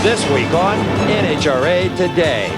This week on NHRA Today,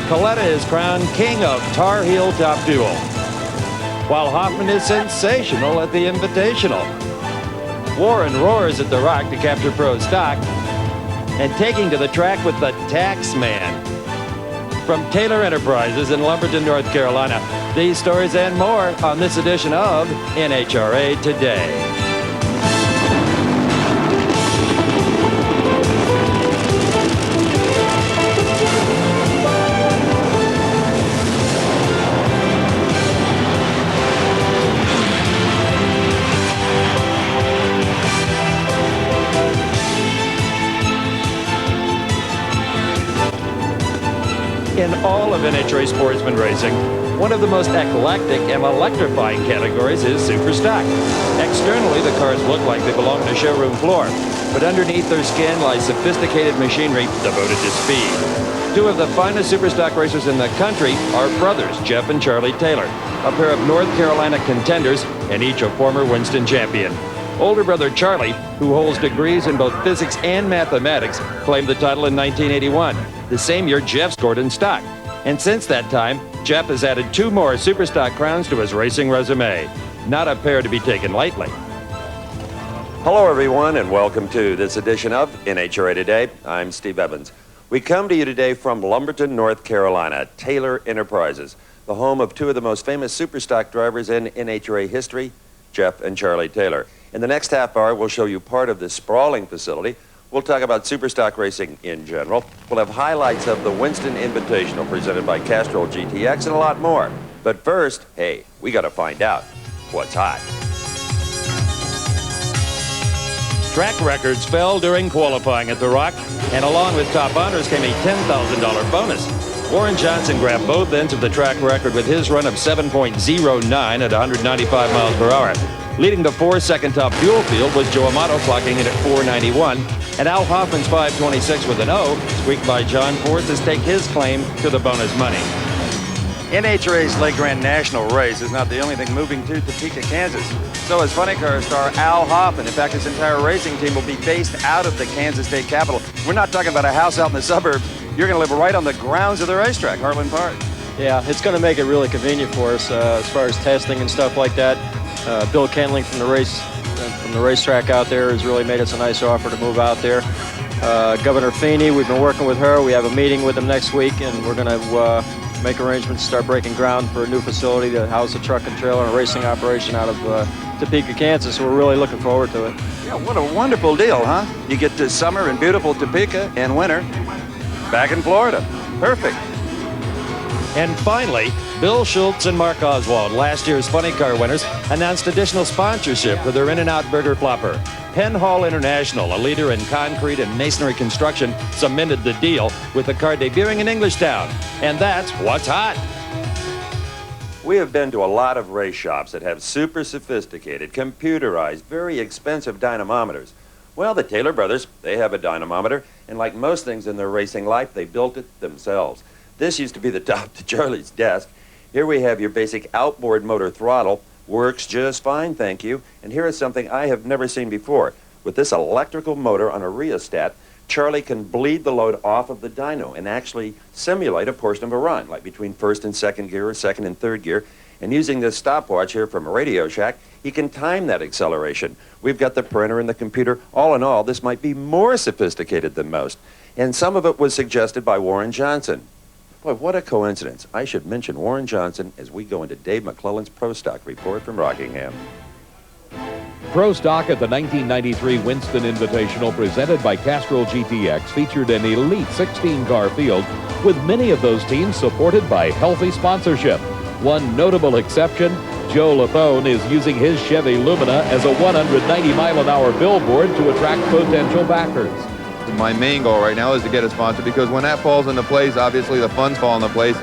Coletta is crowned king of Tar Heel Top Duel, while Hoffman is sensational at the Invitational. Warren roars at the Rock to capture pro stock, and taking to the track with the Tax Man. From Taylor Enterprises in Lumberton, North Carolina, these stories and more on this edition of NHRA Today. In all of NHRA sportsman racing, one of the most eclectic and electrifying categories is super stock. Externally, the cars look like they belong to showroom floor, but underneath their skin lies sophisticated machinery devoted to speed. Two of the finest super stock racers in the country are brothers, Jeff and Charlie Taylor, a pair of North Carolina contenders and each a former Winston champion. Older brother Charlie, who holds degrees in both physics and mathematics, claimed the title in 1981, the same year Jeff scored in stock. And since that time, Jeff has added 2 more super stock crowns to his racing resume. Not a pair to be taken lightly. Hello, everyone, and welcome to this edition of NHRA Today. I'm Steve Evans. We come to you today from Lumberton, North Carolina, Taylor Enterprises, the home of 2 of the most famous super stock drivers in NHRA history, Jeff and Charlie Taylor. In the next half hour, we'll show you part of this sprawling facility. We'll talk about super stock racing in general. We'll have highlights of the Winston Invitational presented by Castrol GTX and a lot more. But first, hey, we got to find out what's hot. Track records fell during qualifying at the Rock, and along with top honors came a $10,000 bonus. Warren Johnson grabbed both ends of the track record with his run of 7.09 at 195 miles per hour. Leading the 4-second top fuel field was Joe Amato clocking in at 491, and Al Hoffman's 526 with an O, squeaked by John Forces, take his claim to the bonus money. NHRA's Lake Grand National race is not the only thing moving to Topeka, Kansas. So is funny car star Al Hoffman. In fact, his entire racing team will be based out of the Kansas State Capitol. We're not talking about a house out in the suburbs. You're going to live right on the grounds of the racetrack, Harlan Park. Yeah, it's going to make it really convenient for us as far as testing and stuff like that. Bill Kenling from the racetrack out there has really made us a nice offer to move out there. Governor Feeney, we've been working with her. We have a meeting with them next week, and we're going to make arrangements to start breaking ground for a new facility to house a truck and trailer and a racing operation out of Topeka, Kansas. So we're really looking forward to it. Yeah, what a wonderful deal, huh? You get to summer in beautiful Topeka and winter back in Florida. Perfect. And finally, Bill Schultz and Mark Oswald, last year's Funny Car winners, announced additional sponsorship for their In-N-Out Burger Flopper. Penn Hall International, a leader in concrete and masonry construction, cemented the deal with the car debuting in Englishtown. And that's what's hot. We have been to a lot of race shops that have super sophisticated, computerized, very expensive dynamometers. Well, the Taylor brothers, they have a dynamometer, and like most things in their racing life, they built it themselves. This used to be the top to Charlie's desk. Here we have your basic outboard motor throttle. Works just fine, thank you. And here is something I have never seen before. With this electrical motor on a rheostat, Charlie can bleed the load off of the dyno and actually simulate a portion of a run, like between first and second gear or second and third gear. And using this stopwatch here from Radio Shack, he can time that acceleration. We've got the printer and the computer. All in all, this might be more sophisticated than most. And some of it was suggested by Warren Johnson. Boy, what a coincidence. I should mention Warren Johnson as we go into Dave McClellan's Pro Stock report from Rockingham. Pro Stock at the 1993 Winston Invitational presented by Castrol GTX featured an elite 16-car field with many of those teams supported by healthy sponsorship. One notable exception, Joe Lafone is using his Chevy Lumina as a 190-mile-an-hour billboard to attract potential backers. My main goal right now is to get a sponsor, because when that falls into place, obviously the funds fall into place,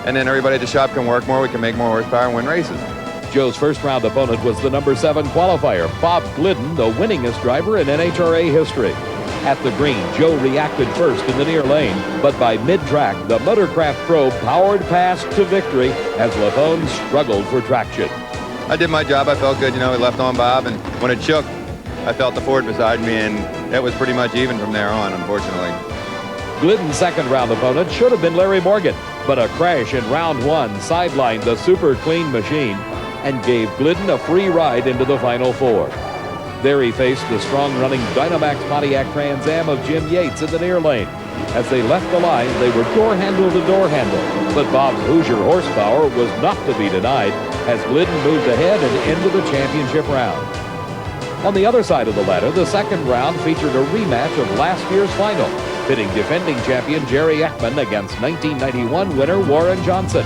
and then everybody at the shop can work more, we can make more horsepower and win races. Joe's first-round opponent was the number 7 qualifier, Bob Glidden, the winningest driver in NHRA history. At the green, Joe reacted first in the near lane, but by mid-track, the Motorcraft Pro powered past to victory as Lafone struggled for traction. I did my job. I felt good. You know, we left on Bob, and when it shook, I felt the Ford beside me, and it was pretty much even from there on, unfortunately. Glidden's second-round opponent should have been Larry Morgan, but a crash in round one sidelined the super clean machine and gave Glidden a free ride into the Final Four. There he faced the strong-running Dynamax Pontiac Trans Am of Jim Yates in the near lane. As they left the line, they were door-handle to door-handle, but Bob's Hoosier horsepower was not to be denied as Glidden moved ahead and into the championship round. On the other side of the ladder, the second round featured a rematch of last year's final, pitting defending champion Jerry Ekman against 1991 winner Warren Johnson.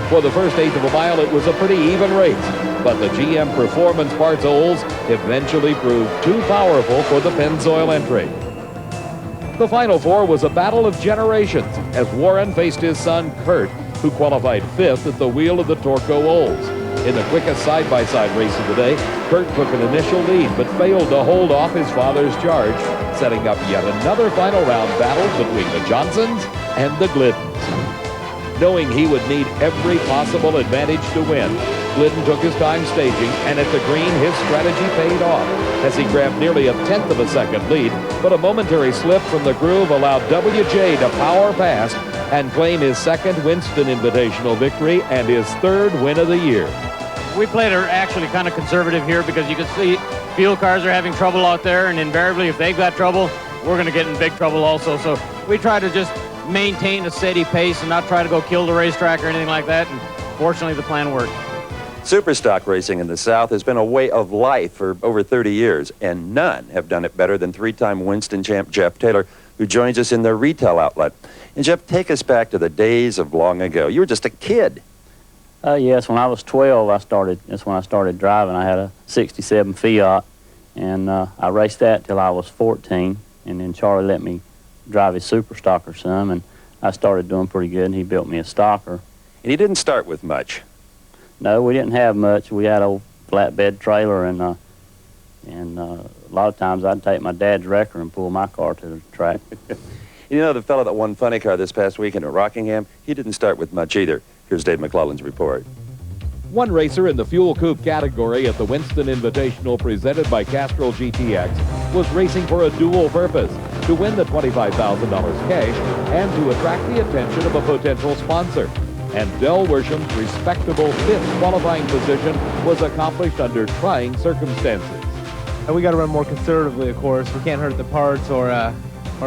For the first eighth of a mile, it was a pretty even race, but the GM Performance Parts Olds eventually proved too powerful for the Pennzoil entry. The Final Four was a battle of generations as Warren faced his son Kurt, who qualified fifth at the wheel of the Torco Olds. In the quickest side-by-side race of the day, Kurt took an initial lead but failed to hold off his father's charge, setting up yet another final round battle between the Johnsons and the Gliddens. Knowing he would need every possible advantage to win, Glidden took his time staging, and at the green, his strategy paid off as he grabbed nearly a tenth of a second lead, but a momentary slip from the groove allowed WJ to power past and claim his second Winston Invitational victory and his third win of the year. We played actually kind of conservative here because you can see fuel cars are having trouble out there, and invariably if they've got trouble, we're going to get in big trouble also. So we try to just maintain a steady pace and not try to go kill the racetrack or anything like that, and fortunately the plan worked. Superstock racing in the South has been a way of life for over 30 years, and none have done it better than three-time Winston champ Jeff Taylor, who joins us in their retail outlet. And Jeff, take us back to the days of long ago. You were just a kid. Yes, when I was 12, that's when I started driving. I had a 67 Fiat, and I raced that till I was 14, and then Charlie let me drive his super stocker some, and I started doing pretty good, and he built me a stocker. And you didn't start with much. No, we didn't have much. We had a flatbed trailer, and a lot of times I'd take my dad's wrecker and pull my car to the track. You know, the fellow that won Funny Car this past weekend at Rockingham, he didn't start with much either. Here's Dave McClellan's report. One racer in the fuel coupe category at the Winston Invitational presented by Castrol GTX was racing for a dual purpose, to win the $25,000 cash and to attract the attention of a potential sponsor. And Del Worsham's respectable fifth qualifying position was accomplished under trying circumstances. And we got to run more conservatively, of course. We can't hurt the parts or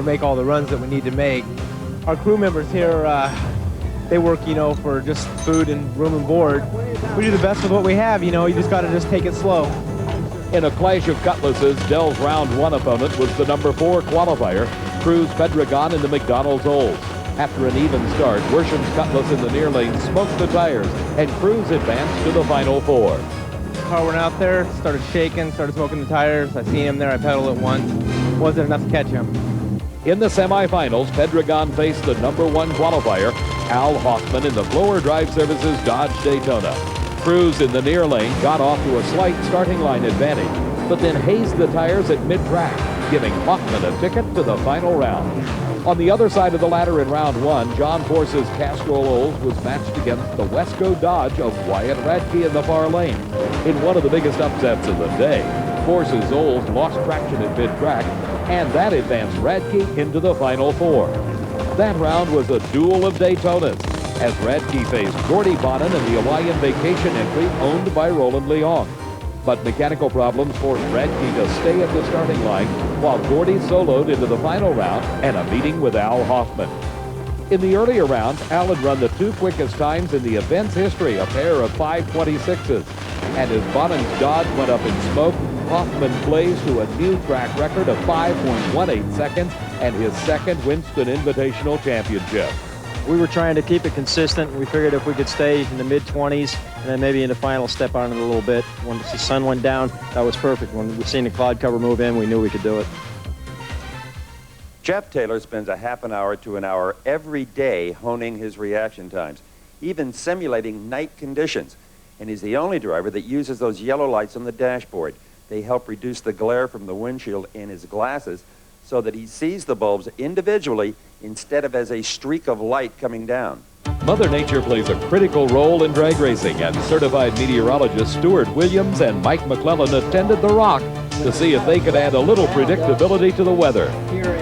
make all the runs that we need to make. Our crew members here, they work, for just food and room and board. We do the best with what we have, you just got to just take it slow. In a clash of cutlasses, Dell's round one opponent was the number 4 qualifier, Cruz Pedregon in the McDonald's Olds. After an even start, Worsham's cutlass in the near lane smoked the tires, and Cruz advanced to the Final Four. The car went out there, started shaking, started smoking the tires. I seen him there, I pedaled it once. Wasn't enough to catch him. In the semifinals, Pedregon faced the number 1 qualifier, Al Hoffman in the Blower Drive Services Dodge Daytona. Cruz in the near lane got off to a slight starting line advantage, but then hazed the tires at mid-track, giving Hoffman a ticket to the final round. On the other side of the ladder in round 1, John Force's Castrol Olds was matched against the Wesco Dodge of Wyatt Radke in the far lane. In one of the biggest upsets of the day, Force's Olds lost traction at mid-track, and that advanced Radke into the Final Four. That round was a duel of Daytonas, as Radke faced Gordy Bonin in the Hawaiian Vacation entry owned by Roland Leong. But mechanical problems forced Radke to stay at the starting line, while Gordy soloed into the final round and a meeting with Al Hoffman. In the earlier rounds, Al had run the 2 quickest times in the event's history, a pair of 5:26s. And as Bonin's Dodge went up in smoke, Hoffman blazed to a new track record of 5.18 seconds and his second Winston Invitational championship. We were trying to keep it consistent. We figured if we could stay in the mid-20s and then maybe in the final step on it a little bit. When the sun went down, that was perfect. When we seen the cloud cover move in, we knew we could do it. Jeff Taylor spends a half an hour to an hour every day honing his reaction times, even simulating night conditions. And he's the only driver that uses those yellow lights on the dashboard. They help reduce the glare from the windshield in his glasses so that he sees the bulbs individually instead of as a streak of light coming down. Mother Nature plays a critical role in drag racing, and certified meteorologists Stuart Williams and Mike McClellan attended the Rock to see if they could add a little predictability to the weather.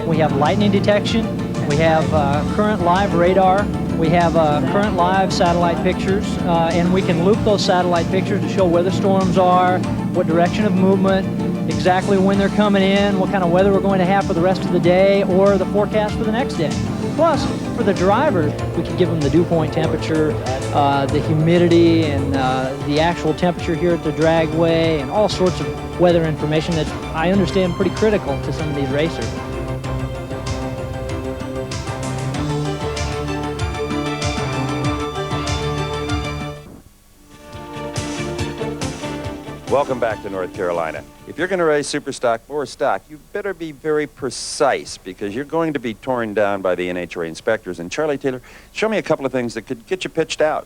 We have lightning detection, We have current live radar. We have current live satellite pictures, and we can loop those satellite pictures to show where the storms are, what direction of movement, exactly when they're coming in, what kind of weather we're going to have for the rest of the day, or the forecast for the next day. Plus, for the drivers, we can give them the dew point temperature, the humidity, and the actual temperature here at the dragway, and all sorts of weather information that I understand pretty critical to some of these racers. Welcome back to North Carolina. If you're going to race super stock or stock, you better be very precise because you're going to be torn down by the NHRA inspectors. And Charlie Taylor, show me a couple of things that could get you pitched out.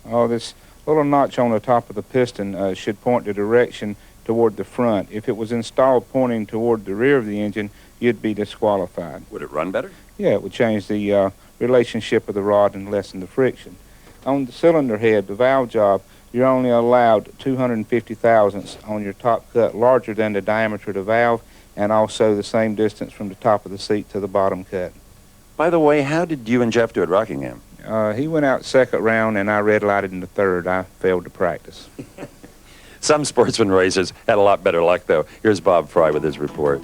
Oh, this little notch on the top of the piston should point the direction toward the front. If it was installed pointing toward the rear of the engine, you'd be disqualified. Would it run better? Yeah, it would change the relationship of the rod and lessen the friction. On the cylinder head, the valve job, you're only allowed 250 thousandths on your top cut larger than the diameter of the valve, and also the same distance from the top of the seat to the bottom cut. By the way, how did you and Jeff do at Rockingham? He went out second round, and I red lighted in the third. I failed to practice. Some sportsman racers had a lot better luck, though. Here's Bob Fry with his report.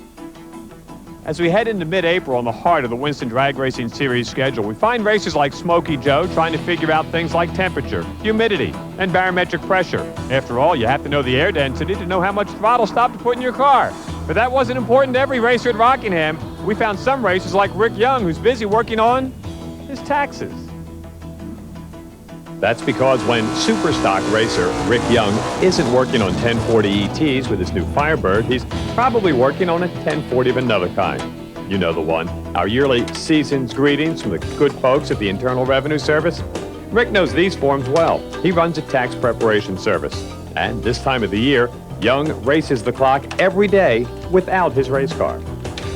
As we head into mid-April on the heart of the Winston Drag Racing Series schedule, we find racers like Smokey Joe trying to figure out things like temperature, humidity, and barometric pressure. After all, you have to know the air density to know how much throttle stop to put in your car. But that wasn't important to every racer at Rockingham. We found some racers like Rick Young, who's busy working on his taxes. That's because when superstock racer Rick Young isn't working on 1040 ETs with his new Firebird, he's probably working on a 1040 of another kind. You know the one. Our yearly season's greetings from the good folks at the Internal Revenue Service. Rick knows these forms well. He runs a tax preparation service. And this time of the year, Young races the clock every day without his race car.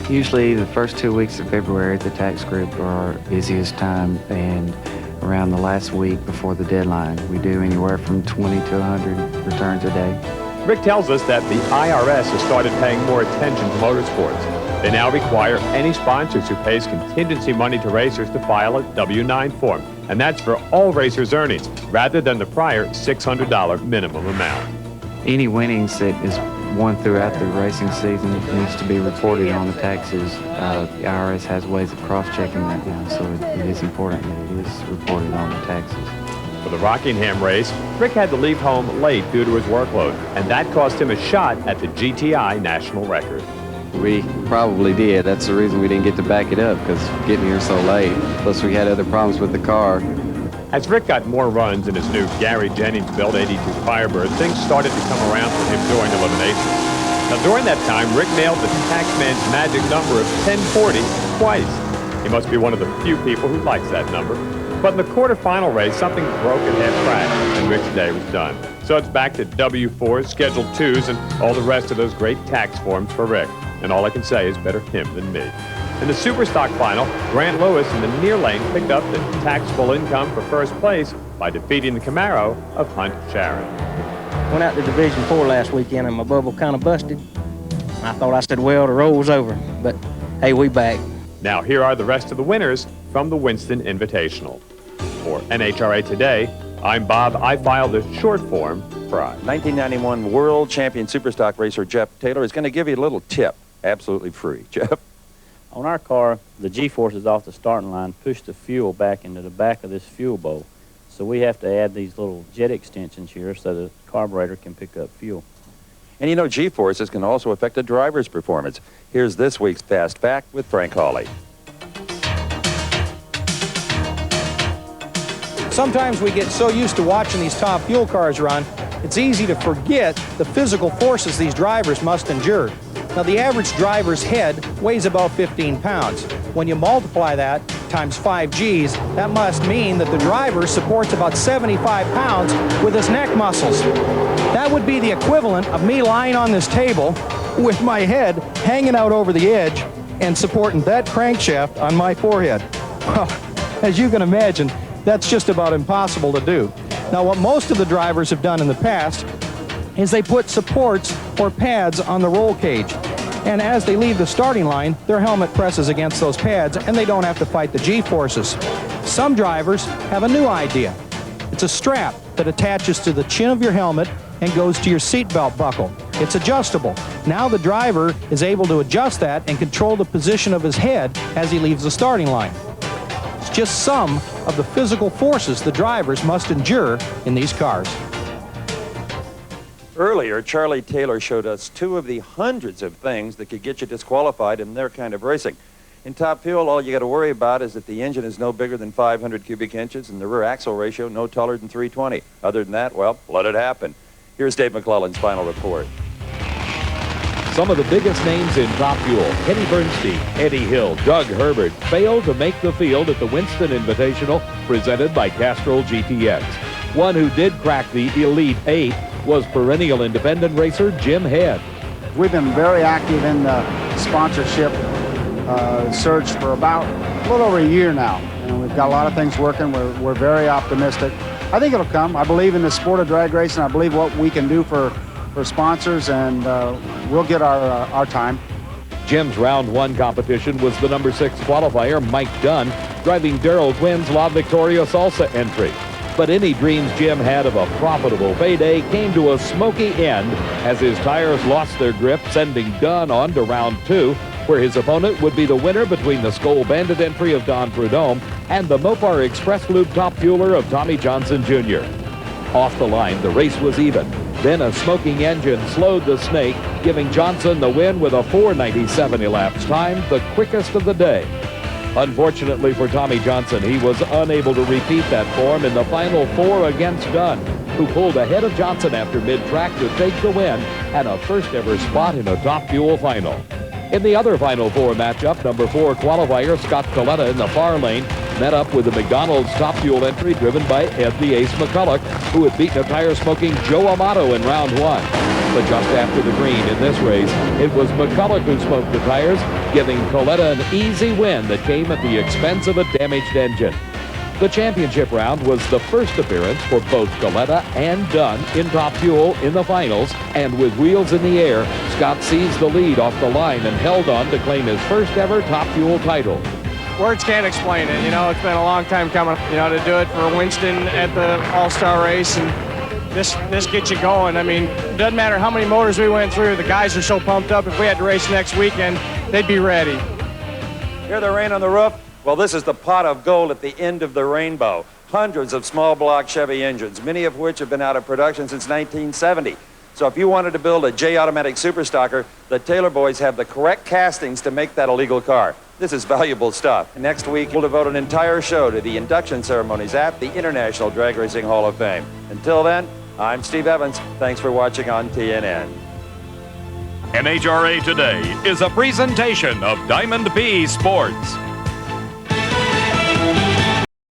Usually the first 2 weeks of February, the tax group are our busiest time, and around the last week before the deadline. We do anywhere from 20 to 100 returns a day. Rick tells us that the IRS has started paying more attention to motorsports. They now require any sponsors who pays contingency money to racers to file a W-9 form, and that's for all racers' earnings, rather than the prior $600 minimum amount. Any winnings that is won throughout the racing season needs to be reported on the taxes. The IRS has ways of cross-checking that now, so it is important that it is reported on the taxes. For the Rockingham race, Rick had to leave home late due to his workload, and that cost him a shot at the GTI national record. We probably did. That's the reason we didn't get to back it up, because getting here so late. Plus we had other problems with the car. As Rick got more runs in his new Gary Jennings-built 82 Firebird, things started to come around for him during elimination. Now, during that time, Rick nailed the taxman's magic number of 1040 twice. He must be one of the few people who likes that number. But in the quarterfinal race, something broke at half-track, and Rick's day was done. So it's back to W4s, Schedule 2s, and all the rest of those great tax forms for Rick. And all I can say is better him than me. In the Superstock final, Grant Lewis in the near lane picked up the taxable income for first place by defeating the Camaro of Hunt Sharon. Went out to Division 4 last weekend and my bubble kind of busted. I thought I said, well, the roll's over, but hey, we back. Now here are the rest of the winners from the Winston Invitational. For NHRA Today, I'm Bob. I filed a short form Fry. 1991 World Champion Superstock racer Jeff Taylor is going to give you a little tip, absolutely free. Jeff? On our car, the G-forces off the starting line push the fuel back into the back of this fuel bowl. So we have to add these little jet extensions here so the carburetor can pick up fuel. And you know, G-forces can also affect a driver's performance. Here's this week's Fast Fact with Frank Hawley. Sometimes we get so used to watching these top fuel cars run, it's easy to forget the physical forces these drivers must endure. Now, the average driver's head weighs about 15 pounds. When you multiply that times 5 Gs, that must mean that the driver supports about 75 pounds with his neck muscles. That would be the equivalent of me lying on this table with my head hanging out over the edge and supporting that crankshaft on my forehead. Well, as you can imagine, that's just about impossible to do. Now, what most of the drivers have done in the past is they put supports or pads on the roll cage. And as they leave the starting line, their helmet presses against those pads and they don't have to fight the G-forces. Some drivers have a new idea. It's a strap that attaches to the chin of your helmet and goes to your seatbelt buckle. It's adjustable. Now the driver is able to adjust that and control the position of his head as he leaves the starting line. It's just some of the physical forces the drivers must endure in these cars. Earlier, Charlie Taylor showed us 2 of the hundreds of things that could get you disqualified in their kind of racing. In Top Fuel, all you got to worry about is that the engine is no bigger than 500 cubic inches and the rear axle ratio no taller than 320. Other than that, well, let it happen. Here's Dave McClellan's final report. Some of the biggest names in Top Fuel, Kenny Bernstein, Eddie Hill, Doug Herbert, failed to make the field at the Winston Invitational presented by Castrol GTX. One who did crack the Elite 8 was perennial independent racer Jim Head. We've been very active in the sponsorship search for about a little over a year now, and we've got a lot of things working. We're very optimistic. I think it'll come. I believe in the sport of drag racing. I believe what we can do for sponsors, and we'll get our time. Jim's round 1 competition was the number 6 qualifier Mike Dunn, driving Darrell Twinn's La Victoria Salsa entry. But any dreams Jim had of a profitable payday came to a smoky end as his tires lost their grip, sending Dunn on to round 2, where his opponent would be the winner between the Skoal Bandit entry of Don Prudhomme and the Mopar Express Loop top fueler of Tommy Johnson Jr. Off the line, the race was even. Then a smoking engine slowed the snake, giving Johnson the win with a 4:97 elapsed time, the quickest of the day. Unfortunately for Tommy Johnson, he was unable to repeat that form in the final 4 against Dunn, who pulled ahead of Johnson after mid-track to take the win and a first-ever spot in a Top Fuel final. In the other Final 4 matchup, number 4 qualifier Scott Coletta in the far lane met up with the McDonald's Top Fuel entry driven by Ed the Ace McCulloch, who had beaten a tire-smoking Joe Amato in round 1. But just after the green in this race, it was McCulloch who smoked the tires, giving Coletta an easy win that came at the expense of a damaged engine. The championship round was the first appearance for both Coletta and Dunn in Top Fuel in the finals, and with wheels in the air, Scott seized the lead off the line and held on to claim his first ever Top Fuel title. Words can't explain it. You know, it's been a long time coming, you know, to do it for Winston at the All-Star race, and this gets you going. I mean, it doesn't matter how many motors we went through, the guys are so pumped up. If we had to race next weekend, they'd be ready. Hear the rain on the roof? Well, this is the pot of gold at the end of the rainbow. Hundreds of small block Chevy engines, many of which have been out of production since 1970. So if you wanted to build a J-Automatic Superstocker, the Taylor boys have the correct castings to make that a legal car. This is valuable stuff. Next week, we'll devote an entire show to the induction ceremonies at the International Drag Racing Hall of Fame. Until then, I'm Steve Evans. Thanks for watching on TNN. NHRA Today is a presentation of Diamond B Sports.